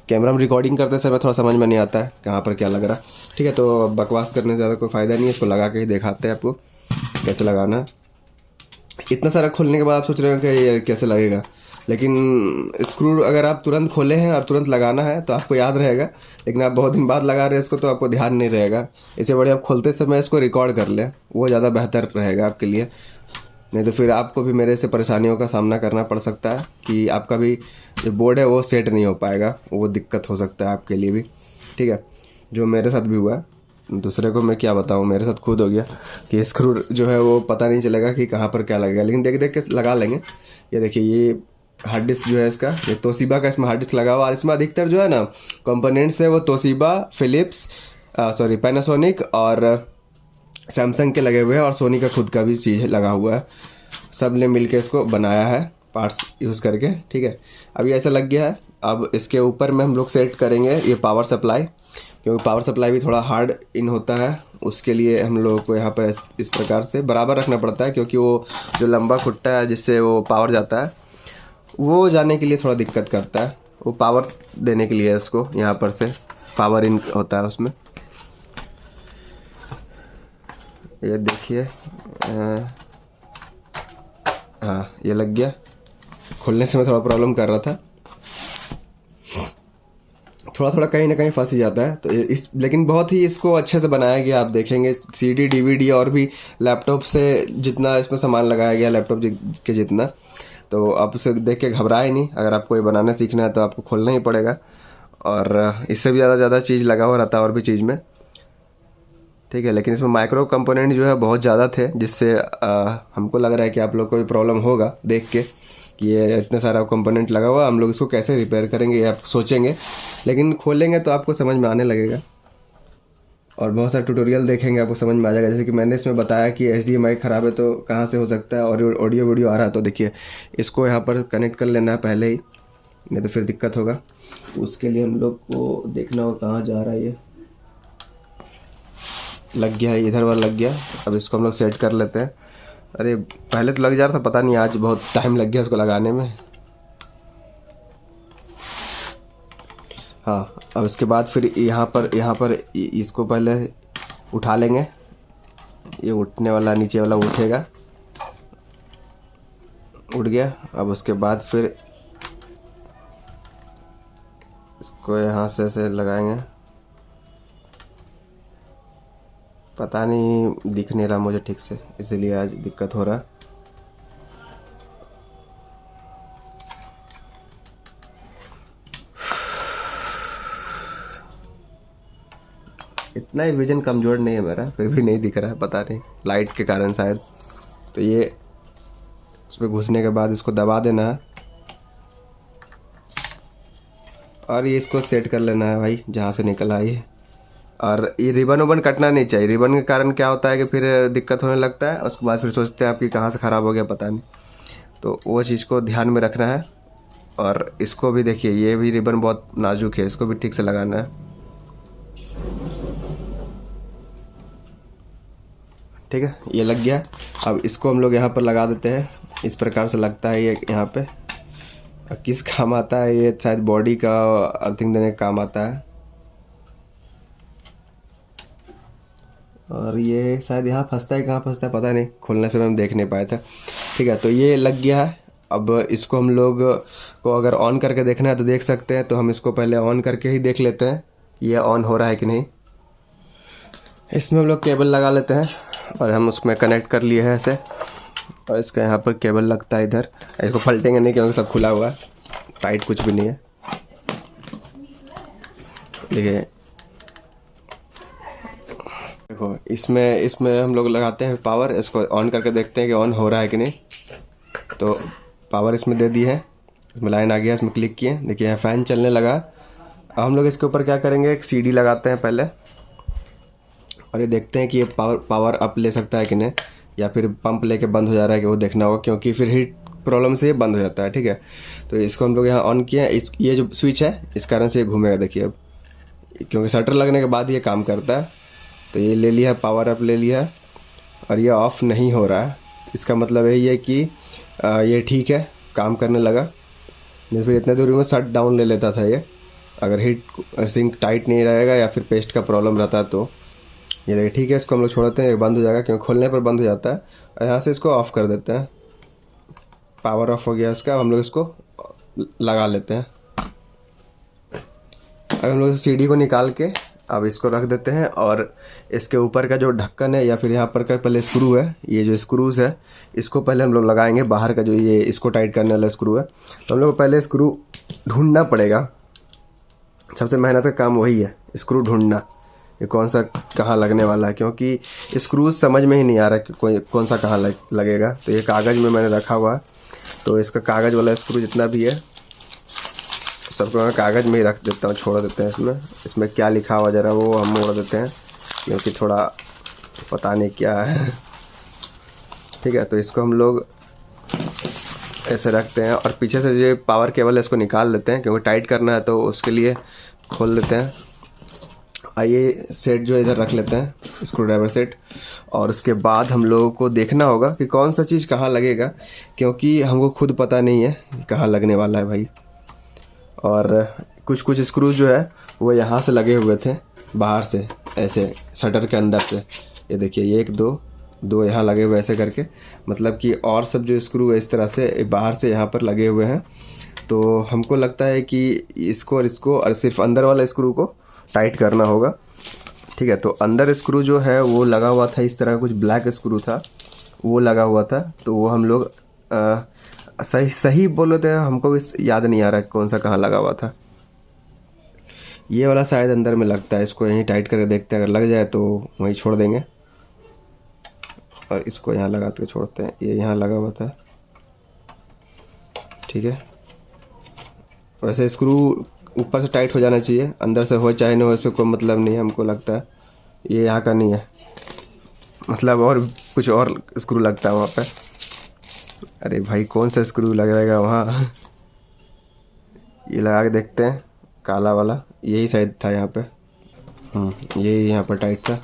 कैमरा में रिकॉर्डिंग करते समय थोड़ा समझ में नहीं आता है कहाँ पर क्या लग रहा, ठीक है। तो बकवास करने से ज़्यादा कोई फ़ायदा नहीं है, इसको लगा के ही दिखाते हैं आपको कैसे लगाना। इतना सारा खोलने के बाद आप सोच रहे हो कि ये कैसे लगेगा, लेकिन स्क्रू अगर आप तुरंत खोले हैं और तुरंत लगाना है तो आपको याद रहेगा, लेकिन आप बहुत दिन बाद लगा रहे हैं इसको तो आपको ध्यान नहीं रहेगा। इससे बढ़िया आप खोलते समय इसको रिकॉर्ड कर लें, वो ज़्यादा बेहतर रहेगा आपके लिए। नहीं तो फिर आपको भी मेरे से परेशानियों का सामना करना पड़ सकता है कि आपका भी जो बोर्ड है वो सेट नहीं हो पाएगा, वो दिक्कत हो सकता है आपके लिए भी, ठीक है। जो मेरे साथ भी हुआ है, दूसरे को मैं क्या बताऊँ, मेरे साथ खुद हो गया कि स्क्रू जो है वो पता नहीं चलेगा कि कहाँ पर क्या लगेगा, लेकिन देख देख के लगा लेंगे। ये देखिए, ये हार्ड डिस्क जो है इसका, ये तोशिबा का इसमें हार्ड डिस्क लगा हुआ, और इसमें अधिकतर जो है ना कंपोनेंट्स है वो तोशिबा, फिलिप्स, पैनासोनिक और सैमसंग के लगे हुए हैं, और सोनी का खुद का भी चीज़ लगा हुआ है। सब ने मिल के इसको बनाया है पार्ट्स यूज़ करके, ठीक है। अभी ऐसा लग गया है। अब इसके ऊपर में हम लोग सेट करेंगे ये पावर सप्लाई, क्योंकि पावर सप्लाई भी थोड़ा हार्ड इन होता है, उसके लिए हम लोगों को यहाँ पर इस प्रकार से बराबर रखना पड़ता है, क्योंकि वो जो लंबा खुट्टा है जिससे वो पावर जाता है वो जाने के लिए थोड़ा दिक्कत करता है। वो पावर देने के लिए इसको यहाँ पर से पावर इन होता है उसमें। ये देखिए, हाँ ये लग गया। खोलने से मैं थोड़ा प्रॉब्लम कर रहा था, थोड़ा थोड़ा कहीं ना कहीं फंस ही जाता है, तो लेकिन बहुत ही इसको अच्छे से बनाया गया। आप देखेंगे सीडी डीवीडी और भी लैपटॉप से जितना इसमें सामान लगाया गया लैपटॉप के जितना, तो आप उसे देख के घबराए नहीं। अगर आपको ये बनाना सीखना है तो आपको खोलना ही पड़ेगा, और इससे भी ज़्यादा चीज़ लगा हुआ रहता है और भी चीज़ में, ठीक है। लेकिन इसमें माइक्रो कंपोनेंट जो है बहुत ज़्यादा थे, जिससे हमको लग रहा है कि आप लोग को भी प्रॉब्लम होगा देख के कि ये इतने सारा कंपोनेंट लगा हुआ, हम लोग इसको कैसे रिपेयर करेंगे ये आप सोचेंगे, लेकिन खोलेंगे तो आपको समझ में आने लगेगा, और बहुत सारे ट्यूटोरियल देखेंगे आपको समझ में आ जाएगा। जैसे कि मैंने इसमें बताया कि HDMI ख़राब है तो कहाँ से हो सकता है, और ऑडियो वीडियो आ रहा है तो देखिए इसको यहाँ पर कनेक्ट कर लेना है पहले ही, नहीं तो फिर दिक्कत होगा। तो उसके लिए हम लोग को देखना होगा कहाँ जा रहा है। ये लग गया है, इधर वाला लग गया। अब इसको हम लोग सेट कर लेते हैं। अरे पहले तो लग जा रहा था, पता नहीं आज बहुत टाइम लग गया इसको लगाने में। हाँ, अब इसके बाद फिर यहाँ पर इसको पहले उठा लेंगे। ये उठने वाला नीचे वाला उठेगा, उठ गया। अब उसके बाद फिर इसको यहाँ से ऐसे लगाएंगे। पता नहीं दिख नहीं रहा मुझे ठीक से, इसीलिए आज दिक्कत हो रहा। इतना ही विजन कमज़ोर नहीं है मेरा, फिर भी नहीं दिख रहा है, पता नहीं लाइट के कारण शायद। तो ये उसमें घुसने के बाद इसको दबा देना है, और ये इसको सेट कर लेना है भाई जहाँ से निकल आई है। और ये रिबन उबन कटना नहीं चाहिए, रिबन के कारण क्या होता है कि फिर दिक्कत होने लगता है, उसके बाद फिर सोचते हैं आपकी कहाँ से ख़राब हो गया पता नहीं। तो वो चीज़ को ध्यान में रखना है। और इसको भी देखिए, ये भी रिबन बहुत नाजुक है, इसको भी ठीक से लगाना है, ठीक है। ये लग गया। अब इसको हम लोग यहाँ पर लगा देते हैं, इस प्रकार से लगता है ये यहाँ पे। किस काम आता है ये, शायद बॉडी का अर्थिंग देने का काम आता है। और ये शायद यहाँ फंसता है, कहाँ फंसता है पता नहीं, खोलने से हम देख नहीं पाए थे। ठीक है, तो ये लग गया है। अब इसको हम लोग को अगर ऑन करके देखना है तो देख सकते हैं, तो हम इसको पहले ऑन करके ही देख लेते हैं ये ऑन हो रहा है कि नहीं। इसमें हम लोग केबल लगा लेते हैं और हम उसमें कनेक्ट कर लिए हैं ऐसे, और इसका यहाँ पर केबल लगता है इधर। इसको पलटेंगे नहीं क्योंकि सब खुला हुआ है, टाइट कुछ भी नहीं है। देखिए, देखो इसमें हम लोग लगाते हैं पावर। इसको ऑन करके देखते हैं कि ऑन हो रहा है कि नहीं। तो पावर इसमें दे दी है, इसमें लाइन आ गया, इसमें क्लिक किए, देखिए यहाँ फ़ैन चलने लगा। अब हम लोग इसके ऊपर क्या करेंगे, एक सीडी लगाते हैं पहले, और ये देखते हैं कि ये पावर अप ले सकता है कि नहीं, या फिर पंप लेके बंद हो जा रहा है कि वो देखना होगा, क्योंकि फिर हीट प्रॉब्लम से ये बंद हो जाता है। ठीक है, तो इसको हम लोग यहाँ ऑन किए हैं। ये जो स्विच है इस कारण से ये घूमेगा, देखिए अब, क्योंकि शटर लगने के बाद ये काम करता है। तो ये ले लिया, पावर अप ले लिया, और ये ऑफ़ नहीं हो रहा है। इसका मतलब यही है कि ये ठीक है, काम करने लगा। नहीं फिर इतने दूरी में शट डाउन ले लेता था ये, अगर हीट सिंक टाइट नहीं रहेगा या फिर पेस्ट का प्रॉब्लम रहता तो। ये देखिए ठीक है, इसको हम लोग छोड़ते हैं, ये बंद हो जाएगा क्योंकि खोलने पर बंद हो जाता है। और यहाँ से इसको ऑफ़ कर देते हैं, पावर ऑफ हो गया इसका। हम लोग इसको लगा लेते हैं। अब हम लोग सीडी को निकाल के अब इसको रख देते हैं, और इसके ऊपर का जो ढक्कन है या फिर यहाँ पर का पहले स्क्रू है, ये जो स्क्रूज़ है इसको पहले हम लोग लगाएंगे। बाहर का जो ये इसको टाइट करने वाला स्क्रू है, तो हम लोग को पहले स्क्रू ढूंढना पड़ेगा। सबसे मेहनत का काम वही है, स्क्रू ढूंढना, ये कौन सा कहाँ लगने वाला है, क्योंकि स्क्रूज समझ में ही नहीं आ रहा कि कौन सा कहाँ लगेगा। तो ये कागज़ में मैंने रखा हुआ है, तो इसका कागज़ वाला स्क्रू जितना भी है सबको मैं कागज़ में ही रख देता हूँ, छोड़ देते हैं। इसमें क्या लिखा हुआ ज़रा वो हम मोड़ देते हैं, क्योंकि थोड़ा पता नहीं क्या है। ठीक है, तो इसको हम लोग ऐसे रखते हैं, और पीछे से जो पावर केबल है इसको निकाल लेते हैं, क्योंकि टाइट करना है तो उसके लिए खोल देते हैं। आइए सेट जो इधर रख लेते हैं, स्क्रू ड्राइवर सेट। और उसके बाद हम लोगों को देखना होगा कि कौन सा चीज़ कहाँ लगेगा, क्योंकि हमको खुद पता नहीं है कहाँ लगने वाला है भाई। और कुछ स्क्रूज जो है वो यहाँ से लगे हुए थे बाहर से, ऐसे शटर के अंदर से। ये देखिए, ये एक दो यहाँ लगे हुए ऐसे करके, मतलब कि और सब जो स्क्रू है इस तरह से बाहर से यहाँ पर लगे हुए हैं। तो हमको लगता है कि इसको और सिर्फ अंदर वाला स्क्रू को टाइट करना होगा। ठीक है, तो अंदर स्क्रू जो है वो लगा हुआ था, इस तरह का कुछ ब्लैक स्क्रू था वो लगा हुआ था। तो वो हम लोग सही बोले थे, हमको भी याद नहीं आ रहा कौन सा कहाँ लगा हुआ था। ये वाला शायद अंदर में लगता है, इसको यहीं टाइट करके देखते हैं, अगर लग जाए तो वहीं छोड़ देंगे। और इसको यहाँ लगा के छोड़ते हैं, ये यहाँ लगा हुआ था। ठीक है, वैसे स्क्रू ऊपर से टाइट हो जाना चाहिए, अंदर से हो चाहे ना हो इससे कोई मतलब नहीं है। हमको लगता है ये यहाँ का नहीं है, मतलब और कुछ और स्क्रू लगता है वहाँ पे। अरे भाई, कौन सा स्क्रू लगेगा वहाँ, ये लगा के देखते हैं, काला वाला यही शायद था यहाँ पे। यही यहाँ पर टाइट था,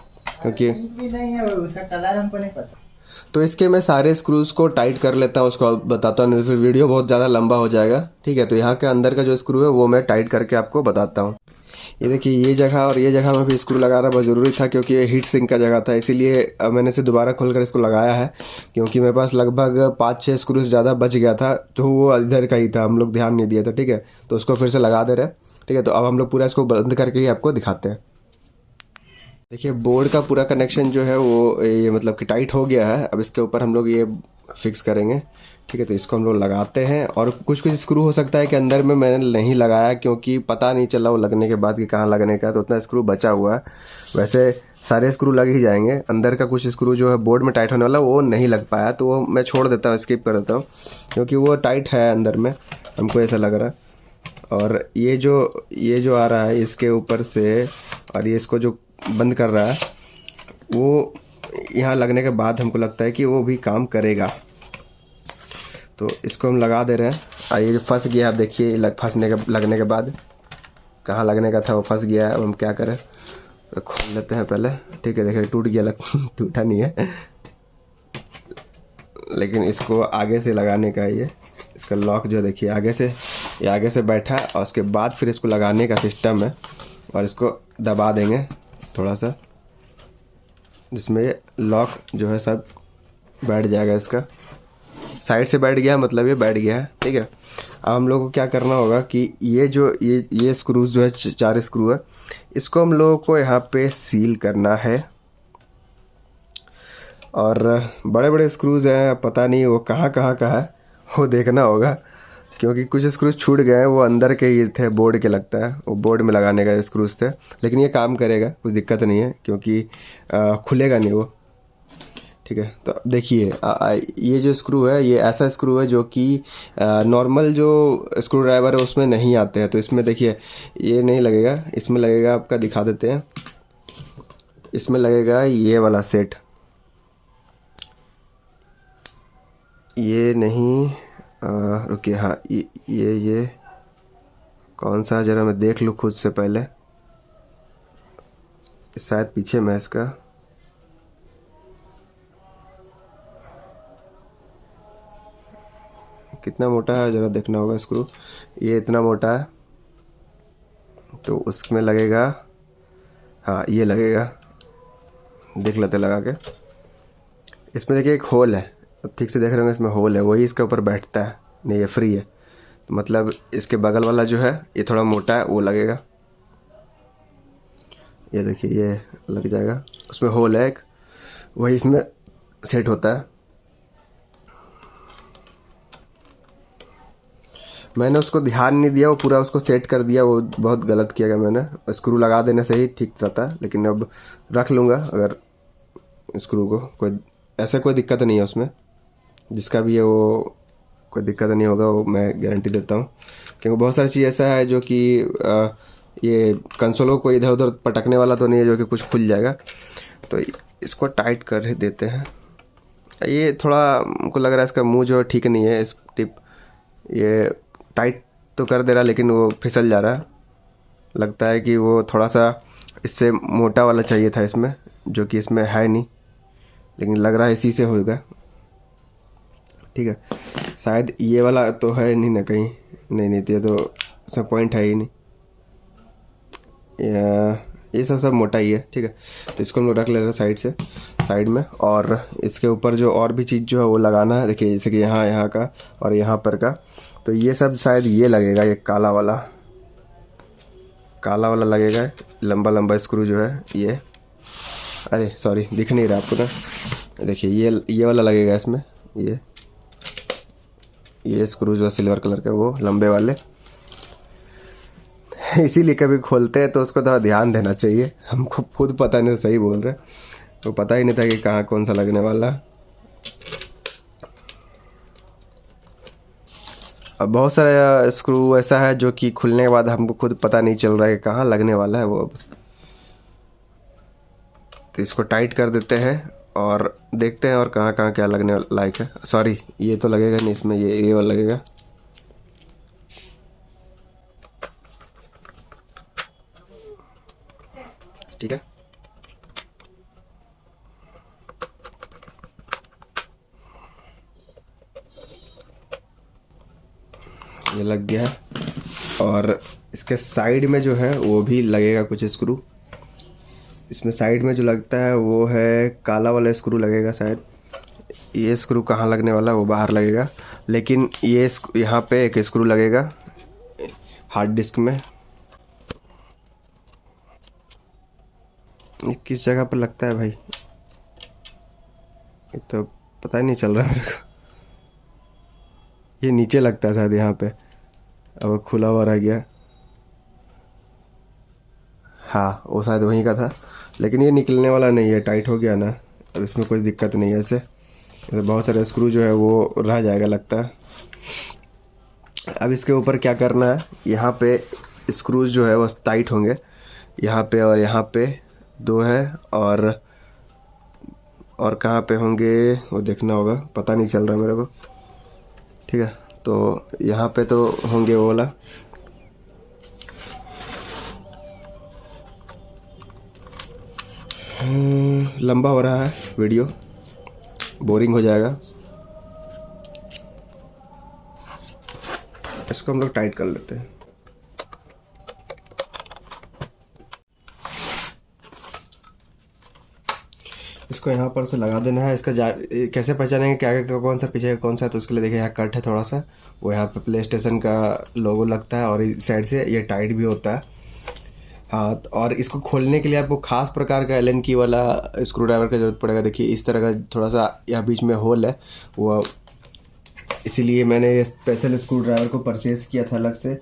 क्योंकि नहीं है उसका कलर हमको नहीं पता। तो इसके मैं सारे स्क्रूज को टाइट कर लेता हूँ, उसको बताता हूँ, नहीं फिर वीडियो बहुत ज़्यादा लंबा हो जाएगा। ठीक है, तो यहाँ के अंदर का जो स्क्रू है वो मैं टाइट करके आपको बताता हूँ। ये देखिए, ये जगह और ये जगह में भी स्क्रू लगाना बहुत ज़रूरी था, क्योंकि ये हीट सिंक का जगह था, इसीलिए मैंने इसे दोबारा खोलकर इसको लगाया है। क्योंकि मेरे पास लगभग 5-6 स्क्रूज ज़्यादा बच गया था, तो वो इधर का ही था, हम लोग ध्यान नहीं दिया था। ठीक है, तो उसको फिर से लगा दे रहे। ठीक है, तो अब हम लोग पूरा इसको बंद करके ही आपको दिखाते हैं। देखिए, बोर्ड का पूरा कनेक्शन जो है वो ये मतलब कि टाइट हो गया है। अब इसके ऊपर हम लोग ये फिक्स करेंगे। ठीक है, तो इसको हम लोग लगाते हैं, और कुछ स्क्रू हो सकता है कि अंदर में मैंने नहीं लगाया, क्योंकि पता नहीं चला वो लगने के बाद कि कहाँ लगने का है, तो उतना स्क्रू बचा हुआ है। वैसे सारे स्क्रू लग ही जाएंगे, अंदर का कुछ स्क्रू जो है बोर्ड में टाइट होने वाला वो नहीं लग पाया, तो वो मैं छोड़ देता हूँ, स्किप कर देता हूँ, क्योंकि वो टाइट है अंदर में, हमको ऐसा लग रहा है। और ये जो आ रहा है इसके ऊपर से, और ये इसको जो बंद कर रहा है, वो यहाँ लगने के बाद हमको लगता है कि वो भी काम करेगा। तो इसको हम लगा दे रहे हैं। और ये जो फंस गया, आप देखिए, लगने के बाद कहाँ लगने का था वो फंस गया है। अब हम क्या करें, तो खोल लेते हैं पहले। ठीक है, देखिए टूट गया, टूटा नहीं है, लेकिन इसको आगे से लगाने का, ये इसका लॉक जो देखिए ये आगे से बैठा, और उसके बाद फिर इसको लगाने का सिस्टम है। और इसको दबा देंगे थोड़ा सा, जिसमें लॉक जो है सब बैठ जाएगा। इसका साइड से बैठ गया, मतलब ये बैठ गया है, ठीक है। अब हम लोग को क्या करना होगा कि ये जो ये स्क्रूज जो है 4 स्क्रू है, इसको हम लोगों को यहाँ पे सील करना है। और बड़े बड़े स्क्रूज हैं, पता नहीं वो कहाँ कहाँ का है, वो देखना होगा, क्योंकि कुछ स्क्रूज छूट गए हैं, वो अंदर के ही थे, बोर्ड के लगता है, वो बोर्ड में लगाने का स्क्रूज थे। लेकिन ये काम करेगा, कुछ दिक्कत नहीं है, क्योंकि खुलेगा नहीं वो, ठीक है। तो देखिए ये जो स्क्रू है, ये ऐसा स्क्रू है जो कि नॉर्मल जो स्क्रू ड्राइवर है उसमें नहीं आते हैं। तो इसमें देखिए ये नहीं लगेगा, इसमें लगेगा, आपका दिखा देते हैं, इसमें लगेगा ये वाला सेट। ये नहीं, रुकिए, हाँ ये कौन सा, ज़रा मैं देख लूँ खुद से पहले, शायद पीछे में इसका, कितना मोटा है ज़रा देखना होगा स्क्रू। ये इतना मोटा है, तो उसमें लगेगा, हाँ ये लगेगा, देख लेते लगा के। इसमें देखिए एक होल है, अब ठीक से देख रहे होंगे, इसमें होल है, वही इसके ऊपर बैठता है, नहीं ये फ्री है। तो मतलब इसके बगल वाला जो है ये थोड़ा मोटा है, वो लगेगा, ये देखिए ये लग जाएगा, उसमें होल है एक, वही इसमें सेट होता है। मैंने उसको ध्यान नहीं दिया, वो पूरा उसको सेट कर दिया, वो बहुत गलत किया गया मैंने। स्क्रू लगा देने से ही ठीक रहता, लेकिन अब रख लूँगा अगर स्क्रू को, कोई ऐसा कोई दिक्कत नहीं है उसमें, जिसका भी है वो कोई दिक्कत नहीं होगा, वो मैं गारंटी देता हूँ। क्योंकि बहुत सारी चीज़ ऐसा है जो कि ये कंसोलों को इधर उधर पटकने वाला तो नहीं है जो कि कुछ खुल जाएगा। तो इसको टाइट कर देते हैं। ये थोड़ा हमको लग रहा है इसका मुंह जो ठीक नहीं है, इस टिप ये टाइट तो कर दे रहा, लेकिन वो फिसल जा रहा है। लगता है कि वो थोड़ा सा इससे मोटा वाला चाहिए था इसमें, जो कि इसमें है नहीं, लेकिन लग रहा है इसी से होगा, ठीक है। शायद ये वाला तो है नहीं ना कहीं, नहीं तो ये तो इसमें पॉइंट है ही नहीं, ये सब मोटा ही है, ठीक है। तो इसको हम लोग रख ले रहे हैं साइड से, साइड में। और इसके ऊपर जो और भी चीज़ जो है वो लगाना है, देखिए जैसे कि यहाँ का और यहाँ पर का, तो ये सब शायद ये लगेगा, ये काला वाला लगेगा, लंबा लंबा स्क्रू जो है ये, अरे सॉरी दिख नहीं रहा आपको ना, देखिए ये वाला लगेगा इसमें, ये स्क्रू जो है सिल्वर कलर का, वो लंबे वाले। इसीलिए कभी खोलते हैं तो उसको थोड़ा ध्यान देना चाहिए, हमको खुद पता नहीं, सही बोल रहे, तो पता ही नहीं था कि कहाँ कौन सा लगने वाला। अब बहुत सारा स्क्रू ऐसा है जो कि खुलने के बाद हमको खुद पता नहीं चल रहा है कि कहाँ लगने वाला है वो। अब तो इसको टाइट कर देते हैं और देखते हैं और कहाँ कहाँ क्या लगने लायक है। सॉरी ये तो लगेगा नहीं इसमें, ये वाला लगेगा। ठीक है, ये लग गया है। और इसके साइड में जो है वो भी लगेगा कुछ स्क्रू, इसमें साइड में जो लगता है वो है काला वाला स्क्रू लगेगा शायद। ये स्क्रू कहाँ लगने वाला है वो बाहर लगेगा, लेकिन ये यहाँ पे एक स्क्रू लगेगा हार्ड डिस्क में। ये किस जगह पर लगता है भाई, ये तो पता ही नहीं चल रहा मेरे को। ये नीचे लगता है शायद यहाँ पे, अब खुला हुआ रह गया। हाँ वो शायद वहीं का था, लेकिन ये निकलने वाला नहीं है, टाइट हो गया ना, अब इसमें कोई दिक्कत नहीं है। ऐसे बहुत सारे स्क्रू जो है वो रह जाएगा लगता है। अब इसके ऊपर क्या करना है, यहाँ पे स्क्रूज जो है वो टाइट होंगे, यहाँ पे और यहाँ पे 2 है, और कहाँ पे होंगे वो देखना होगा, पता नहीं चल रहा मेरे को, ठीक है। तो यहाँ पे तो होंगे वो वाला, लंबा हो रहा है वीडियो, बोरिंग हो जाएगा। इसको हम लोग टाइट कर लेते हैं। इसको यहाँ पर से लगा देना है। इसका कैसे पहचानेंगे कि आगे का कौन सा पीछे का कौन सा है, तो उसके लिए देखिए यहाँ कट है थोड़ा सा, वो यहाँ पे प्ले स्टेशन का लोगो लगता है और इस साइड से ये टाइट भी होता है। हाँ, और इसको खोलने के लिए आपको खास प्रकार का एलन की वाला स्क्रू ड्राइवर का ज़रूरत पड़ेगा। देखिए इस तरह का थोड़ा सा यहाँ बीच में होल है, वो इसीलिए मैंने ये स्पेशल स्क्रू ड्राइवर को परचेज़ किया था अलग से,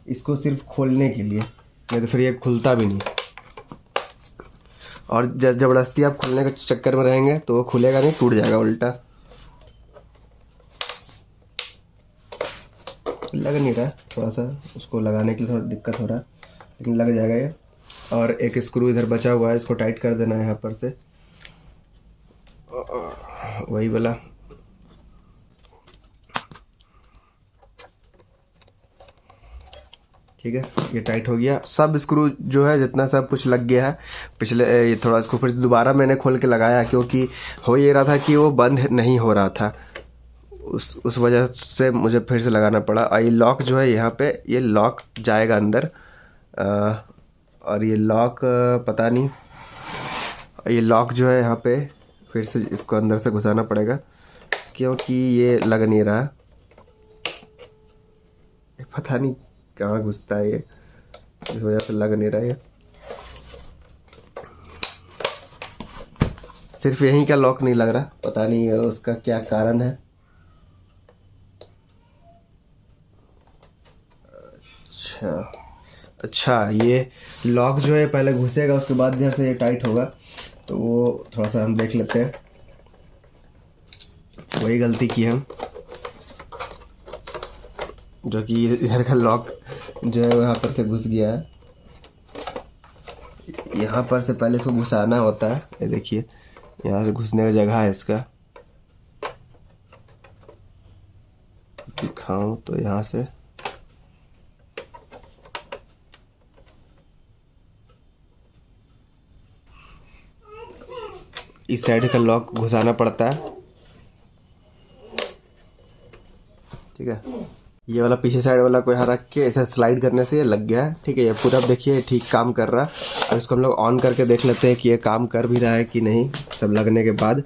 इसको सिर्फ खोलने के लिए, नहीं तो फिर ये खुलता भी नहीं। और ज़बरदस्ती आप खोलने के चक्कर में रहेंगे तो वो खुलेगा नहीं, टूट जाएगा उल्टा। लग नहीं रहा, थोड़ा सा उसको लगाने के लिए थोड़ा दिक्कत हो रहा है, लेकिन लग जाएगा ये। और एक स्क्रू इधर बचा हुआ है, इसको टाइट कर देना है यहाँ पर से, वही वाला। ठीक है, ये टाइट हो गया। सब स्क्रू जो है जितना सब कुछ लग गया है। पिछले ये थोड़ा इसको फिर दोबारा मैंने खोल के लगाया, क्योंकि हो ये रहा था कि वो बंद नहीं हो रहा था, उस वजह से मुझे फिर से लगाना पड़ा। और ये लॉक जो है यहाँ पे, ये लॉक जाएगा अंदर, और ये लॉक पता नहीं, ये लॉक जो है यहाँ पे फिर से इसको अंदर से घुसाना पड़ेगा, क्योंकि ये लग नहीं रहा, पता नहीं कहाँ घुसता है ये, इस वजह से लग नहीं रहा है। सिर्फ यहीं का लॉक नहीं लग रहा, पता नहीं उसका क्या कारण है। अच्छा, ये लॉक जो है पहले घुसेगा, उसके बाद इधर से ये टाइट होगा, तो वो थोड़ा सा हम देख लेते हैं। वही गलती की हम, जो कि इधर का लॉक जो है यहाँ पर से घुस गया है। यहाँ पर से पहले इसको घुसाना होता है, ये देखिए यहाँ से घुसने का जगह है इसका, दिखाऊं तो यहाँ से इस साइड का लॉक घुसाना पड़ता है। ठीक है, ये वाला पीछे साइड वाला को यहाँ रख के ऐसे स्लाइड करने से ये लग गया है। ठीक है, ये पूरा देखिए ठीक काम कर रहा है। अब इसको हम लोग ऑन करके देख लेते हैं कि ये काम कर भी रहा है कि नहीं, सब लगने के बाद।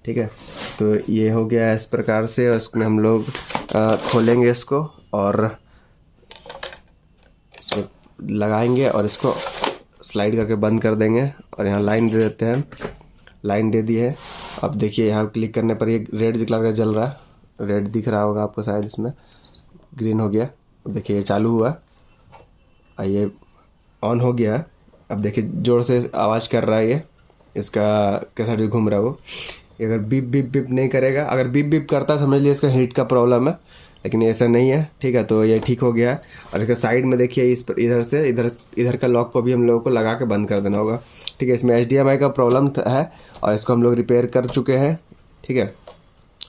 ठीक है, तो ये हो गया इस प्रकार से, और इसमें हम लोग खोलेंगे इसको और इसमें लगाएंगे और इसको स्लाइड करके बंद कर देंगे। और यहाँ लाइन दे देते हैं, लाइन दे दी है। अब देखिए यहाँ क्लिक करने पर ये रेड कलर का जल रहा है, रेड दिख रहा होगा आपको शायद, इसमें ग्रीन हो गया। देखिए ये चालू हुआ, ये ऑन हो गया। अब देखिए जोर से आवाज़ कर रहा है ये, इसका कैसा जो घूम रहा है वो। अगर बीप बीप बीप नहीं करेगा, अगर बीप बीप करता समझ लीजिए इसका हीट का प्रॉब्लम है, लेकिन ऐसा नहीं है। ठीक है, तो ये ठीक हो गया। और इसके साइड में देखिए इस पर इधर से इधर का लॉक को भी हम लोगों को लगा के बंद कर देना होगा। ठीक है, इसमें HDMI का प्रॉब्लम है और इसको हम लोग रिपेयर कर चुके हैं। ठीक है,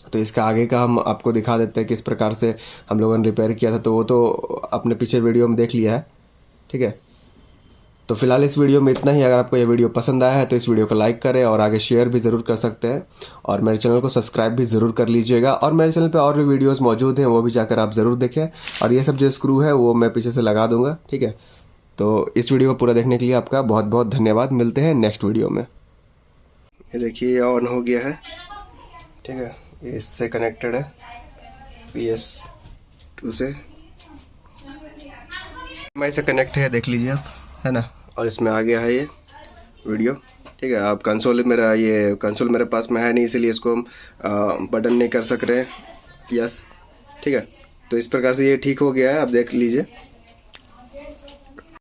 तो इसका आगे का हम आपको दिखा देते हैं किस प्रकार से हम लोगों ने रिपेयर किया था, तो वो तो अपने पीछे वीडियो में देख लिया है। ठीक है, तो फिलहाल इस वीडियो में इतना ही। अगर आपको ये वीडियो पसंद आया है तो इस वीडियो को लाइक करें और आगे शेयर भी ज़रूर कर सकते हैं, और मेरे चैनल को सब्सक्राइब भी ज़रूर कर लीजिएगा। और मेरे चैनल पे और भी वीडियोस मौजूद हैं, वो भी जाकर आप ज़रूर देखें। और ये सब जो स्क्रू है वो मैं पीछे से लगा दूंगा। ठीक है, तो इस वीडियो को पूरा देखने के लिए आपका बहुत बहुत धन्यवाद। मिलते हैं नेक्स्ट वीडियो में। ये देखिए ऑन हो गया है। ठीक है, इससे कनेक्टेड है PS2 से, मैं इसे कनेक्ट है, देख लीजिए आप, है ना। और इसमें आ गया है ये वीडियो। ठीक है, आप कंसोल मेरे पास में है नहीं, इसीलिए इसको हम बटन नहीं कर सक रहे हैं। यस, ठीक है, तो इस प्रकार से ये ठीक हो गया है, आप देख लीजिए।